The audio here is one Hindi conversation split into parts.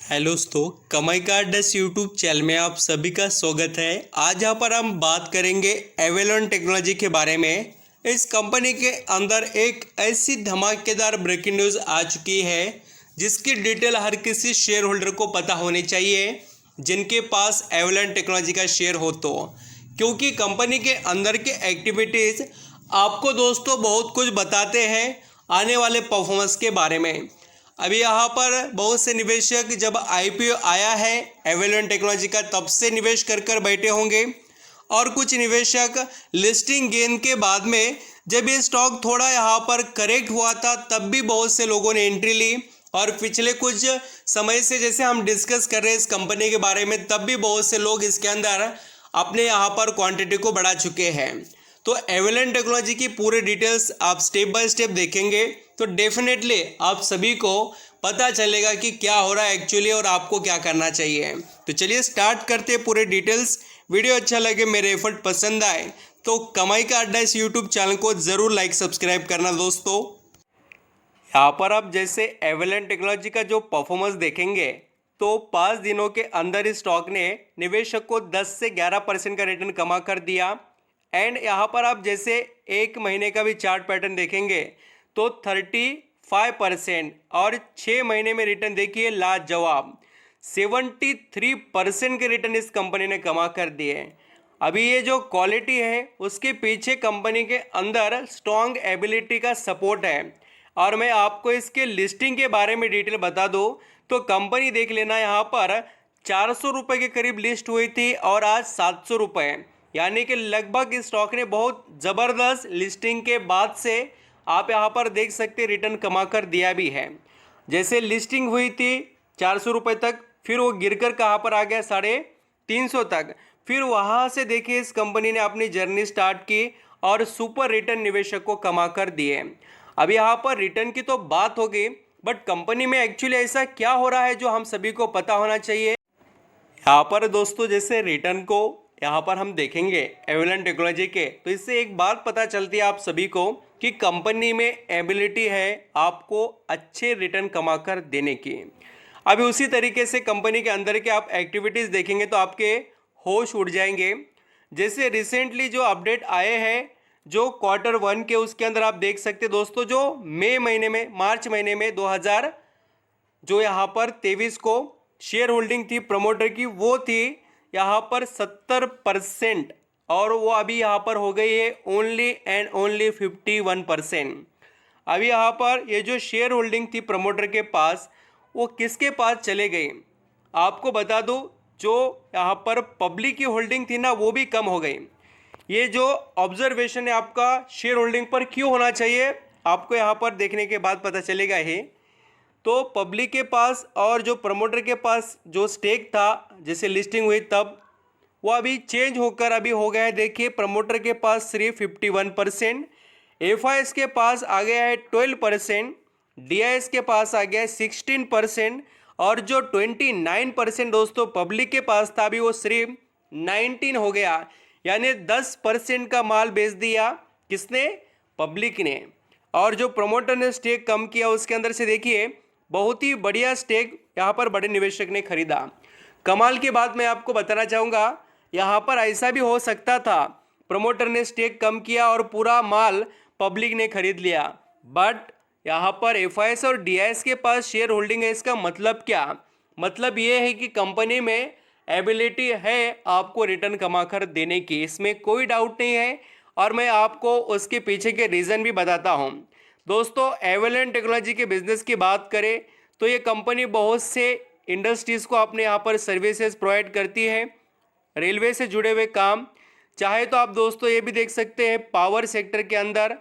हेलो दोस्तों, कमाई कार्ड्स यूट्यूब चैनल में आप सभी का स्वागत है। आज यहाँ पर हम बात करेंगे एवेलॉन टेक्नोलॉजी के बारे में। इस कंपनी के अंदर एक ऐसी धमाकेदार ब्रेकिंग न्यूज़ आ चुकी है जिसकी डिटेल हर किसी शेयर होल्डर को पता होनी चाहिए जिनके पास एवेलॉन टेक्नोलॉजी का शेयर हो तो, क्योंकि कंपनी के अंदर के एक्टिविटीज़ आपको दोस्तों बहुत कुछ बताते हैं आने वाले परफॉर्मेंस के बारे में। अभी यहाँ पर बहुत से निवेशक जब आईपीओ आया है एवेलॉन टेक्नोलॉजी का तब से निवेश कर बैठे होंगे, और कुछ निवेशक लिस्टिंग गेन के बाद में जब ये स्टॉक थोड़ा यहाँ पर करेक्ट हुआ था तब भी बहुत से लोगों ने एंट्री ली, और पिछले कुछ समय से जैसे हम डिस्कस कर रहे हैं इस कंपनी के बारे में तब भी बहुत से लोग इसके अंदर अपने यहाँ पर क्वांटिटी को बढ़ा चुके हैं। तो एवेलॉन टेक्नोलॉजी की पूरी डिटेल्स आप स्टेप बाय स्टेप देखेंगे तो डेफिनेटली आप सभी को पता चलेगा कि क्या हो रहा है एक्चुअली और आपको क्या करना चाहिए। तो चलिए स्टार्ट करते हैं पूरे डिटेल्स। वीडियो अच्छा लगे, मेरे एफर्ट पसंद आए तो कमाई का अड्डा इस यूट्यूब चैनल को ज़रूर लाइक सब्सक्राइब करना दोस्तों। यहाँ पर आप जैसे एवेलॉन टेक्नोलॉजी का जो परफॉर्मेंस देखेंगे तो 5 दिनों के अंदर इस स्टॉक ने निवेशक को 10 से 11% का रिटर्न कमा कर दिया। एंड यहाँ पर आप जैसे एक महीने का भी चार्ट पैटर्न देखेंगे तो 35% और 6 महीने में रिटर्न देखिए लाजवाब 73% के रिटर्न इस कंपनी ने कमा कर दिए। अभी ये जो क्वालिटी है उसके पीछे कंपनी के अंदर स्ट्रॉन्ग एबिलिटी का सपोर्ट है। और मैं आपको इसके लिस्टिंग के बारे में डिटेल बता दूं तो कंपनी देख लेना, यहाँ पर 400 रुपये के करीब लिस्ट हुई थी और आज 700 रुपये, यानी कि लगभग इस स्टॉक ने बहुत ज़बरदस्त लिस्टिंग के बाद से आप यहाँ पर देख सकते रिटर्न कमा कर दिया भी है। जैसे लिस्टिंग हुई थी 400 रुपये तक, फिर वो गिरकर कहाँ पर आ गया 350 तक, फिर वहाँ से देखिए इस कंपनी ने अपनी जर्नी स्टार्ट की और सुपर रिटर्न निवेशक को कमा कर दिए। अब यहाँ पर रिटर्न की तो बात हो गई, बट कंपनी में एक्चुअली ऐसा क्या हो रहा है जो हम सभी को पता होना चाहिए। यहाँ पर दोस्तों जैसे रिटर्न को यहाँ पर हम देखेंगे एवेलॉन टेक्नोलॉजी के तो इससे एक बात पता चलती है आप सभी को कि कंपनी में एबिलिटी है आपको अच्छे रिटर्न कमा कर देने की। अभी उसी तरीके से कंपनी के अंदर के आप एक्टिविटीज़ देखेंगे तो आपके होश उड़ जाएंगे। जैसे रिसेंटली जो अपडेट आए हैं जो Q1 के, उसके अंदर आप देख सकते दोस्तों जो मार्च महीने में 2000 जो यहाँ पर 23 को शेयर होल्डिंग थी प्रमोटर की वो थी यहाँ पर 70%, और वो अभी यहाँ पर हो गई है ओनली एंड ओनली 51%। अभी यहाँ पर ये जो शेयर होल्डिंग थी प्रमोटर के पास वो किसके पास चले गई आपको बता दूँ, जो यहाँ पर पब्लिक की होल्डिंग थी ना वो भी कम हो गई। ये जो ऑब्जर्वेशन है आपका शेयर होल्डिंग पर क्यों होना चाहिए आपको यहाँ पर देखने के बाद पता चलेगा ही। तो पब्लिक के पास और जो प्रमोटर के पास जो स्टेक था जैसे लिस्टिंग हुई तब वो अभी चेंज होकर अभी हो गया है, देखिए प्रमोटर के पास सिर्फ 51%, एफआईएस के पास आ गया है 12%, डीआईएस के पास आ गया है 16%, और जो 29% दोस्तों पब्लिक के पास था अभी वो सिर्फ 19 हो गया, यानी 10% का माल बेच दिया किसने, पब्लिक ने। और जो प्रमोटर ने स्टेक कम किया उसके अंदर से देखिए बहुत ही बढ़िया स्टेक यहाँ पर बड़े निवेशक ने खरीदा। कमाल की बात मैं आपको बताना चाहूँगा, यहाँ पर ऐसा भी हो सकता था प्रमोटर ने स्टेक कम किया और पूरा माल पब्लिक ने खरीद लिया, बट यहाँ पर एफआईएस और डीआईएस के पास शेयर होल्डिंग है। इसका मतलब क्या, मतलब ये है कि कंपनी में एबिलिटी है आपको रिटर्न कमा कर देने की, इसमें कोई डाउट नहीं है। और मैं आपको उसके पीछे के रीज़न भी बताता हूँ दोस्तों। एवेलॉन टेक्नोलॉजी के बिजनेस की बात करें तो ये कंपनी बहुत से इंडस्ट्रीज़ को अपने यहाँ पर सर्विसेज प्रोवाइड करती है, रेलवे से जुड़े हुए काम, चाहे तो आप दोस्तों ये भी देख सकते हैं पावर सेक्टर के अंदर,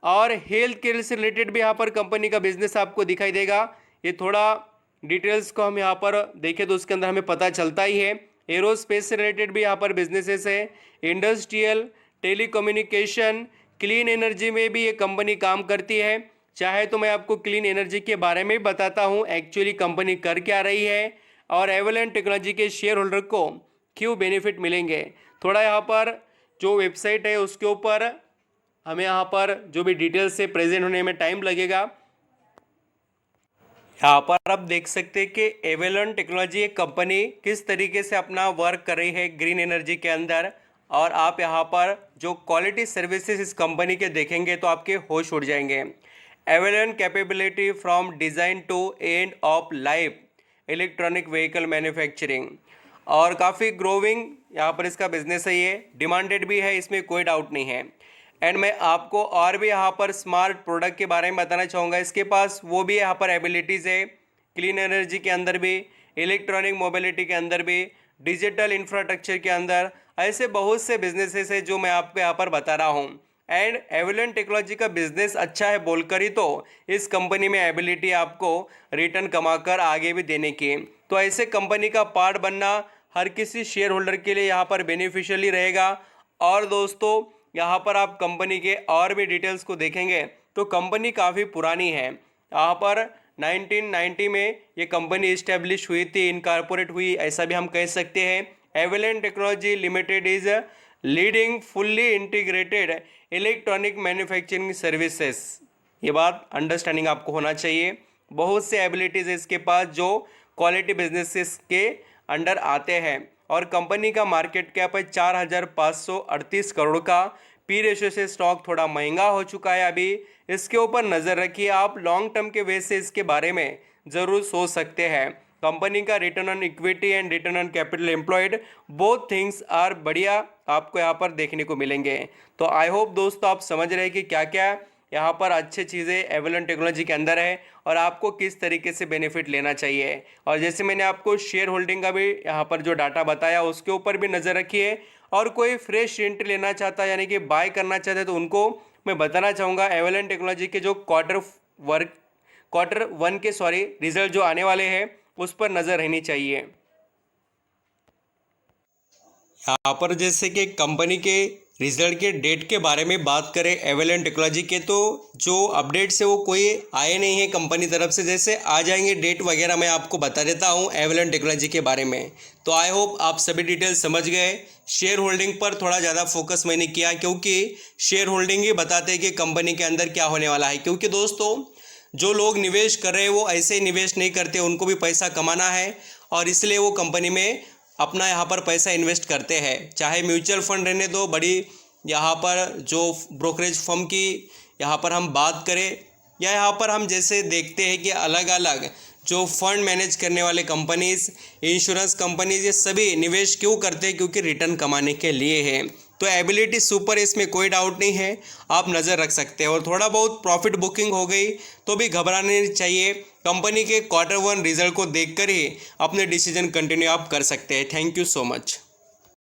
और हेल्थ केयर से रिलेटेड भी यहाँ पर कंपनी का बिजनेस आपको दिखाई देगा। ये थोड़ा डिटेल्स को हम यहाँ पर देखें तो उसके अंदर हमें पता चलता ही है। एरोस्पेस से रिलेटेड भी यहाँ पर बिजनेसेस है, इंडस्ट्रियल, टेलीकम्युनिकेशन, क्लीन एनर्जी में भी ये कंपनी काम करती है। चाहे तो मैं आपको क्लीन एनर्जी के बारे में भी बताता हूँ एक्चुअली कंपनी कर क्या रही है और एवेलॉन टेक्नोलॉजी के शेयर होल्डर को क्यों बेनिफिट मिलेंगे। थोड़ा यहाँ पर जो वेबसाइट है उसके ऊपर हमें यहाँ पर जो भी डिटेल्स से प्रेजेंट होने में टाइम लगेगा। यहाँ पर आप देख सकते हैं कि एवेलॉन टेक्नोलॉजी एक कंपनी किस तरीके से अपना वर्क कर रही है ग्रीन एनर्जी के अंदर। और आप यहाँ पर जो क्वालिटी सर्विसेज इस कंपनी के देखेंगे तो आपके होश उड़ जाएंगे। Avalon capability from design to end of life electronic vehicle manufacturing, और काफ़ी ग्रोविंग यहाँ पर इसका बिजनेस है, ये डिमांडेड भी है, इसमें कोई डाउट नहीं है। एंड मैं आपको और भी यहाँ पर स्मार्ट प्रोडक्ट के बारे में बताना चाहूँगा। इसके पास वो भी यहाँ पर एबिलिटीज़ है, क्लीन एनर्जी के अंदर भी, इलेक्ट्रॉनिक मोबिलिटी के अंदर भी, डिजिटल इंफ्रास्ट्रक्चर के अंदर, ऐसे बहुत से बिजनेसेस है जो मैं आपको यहाँ पर बता रहा हूँ। एंड एवेलॉन टेक्नोलॉजी का बिजनेस अच्छा है बोलकर ही तो इस कंपनी में एबिलिटी आपको रिटर्न कमाकर आगे भी देने की। तो ऐसे कंपनी का पार्ट बनना हर किसी शेयर होल्डर के लिए यहाँ पर बेनिफिशियली रहेगा। और दोस्तों यहाँ पर आप कंपनी के और भी डिटेल्स को देखेंगे तो कंपनी काफ़ी पुरानी है। यहाँ पर 1990 में ये कंपनी इस्टेब्लिश हुई थी, इनकॉर्पोरेट हुई, ऐसा भी हम कह सकते हैं। Avalon technology limited is leading fully integrated electronic manufacturing services. ये बात अंडरस्टैंडिंग आपको होना चाहिए। बहुत से एबिलिटीज़ इसके पास जो क्वालिटी बिजनेसेस के अंडर आते हैं। और कंपनी का मार्केट कैप है 4,538 करोड़ का। पी रेशियो से स्टॉक थोड़ा महंगा हो चुका है अभी, इसके ऊपर नज़र रखिए। आप लॉन्ग टर्म के वे से इसके बारे में ज़रूर सोच सकते हैं। कंपनी का return on equity and return on capital employed both things are बढ़िया आपको यहाँ पर देखने को मिलेंगे। तो आई होप दोस्तों आप समझ रहे हैं कि क्या क्या यहाँ पर अच्छी चीज़ें एवेलॉन टेक्नोलॉजी के अंदर है और आपको किस तरीके से बेनिफिट लेना चाहिए। और जैसे मैंने आपको शेयर होल्डिंग का भी यहाँ पर जो डाटा बताया उसके ऊपर भी नज़र रखिए। और कोई फ्रेश एंट्री लेना चाहता है यानी कि बाय करना चाहता है तो उनको मैं बताना चाहूँगा एवेलॉन टेक्नोलॉजी के जो क्वार्टर वन के रिजल्ट जो आने वाले हैं उस पर नज़र रहनी चाहिए। यहाँ पर जैसे कि कंपनी के रिजल्ट के डेट के बारे में बात करें एवेलॉन टेक्नोलॉजी के, तो जो अपडेट्स है वो कोई आए नहीं है कंपनी तरफ से। जैसे आ जाएंगे डेट वगैरह मैं आपको बता देता हूँ एवेलॉन टेक्नोलॉजी के बारे में। तो आई होप आप सभी डिटेल्स समझ गए। शेयर होल्डिंग पर थोड़ा ज़्यादा फोकस मैंने किया क्योंकि शेयर होल्डिंग ही बताते हैं कि कंपनी के अंदर क्या होने वाला है। क्योंकि दोस्तों जो लोग निवेश कर रहे हैं वो ऐसे ही निवेश नहीं करते, उनको भी पैसा कमाना है और इसलिए वो कंपनी में अपना यहाँ पर पैसा इन्वेस्ट करते हैं। चाहे म्यूचुअल फंड रहने दो, बड़ी यहाँ पर जो ब्रोकरेज फर्म की यहाँ पर हम बात करें, या यहाँ पर हम जैसे देखते हैं कि अलग अलग जो फंड मैनेज करने वाले कंपनीज, इंश्योरेंस कंपनीज, ये सभी निवेश क्यों करते हैं? क्योंकि रिटर्न कमाने के लिए है। तो एबिलिटी सुपर, इसमें कोई डाउट नहीं है, आप नज़र रख सकते हैं। और थोड़ा बहुत प्रॉफिट बुकिंग हो गई तो भी घबराना नहीं चाहिए। कंपनी के क्वार्टर वन रिजल्ट को देखकर ही अपने डिसीजन कंटिन्यू आप कर सकते हैं। Thank you so much.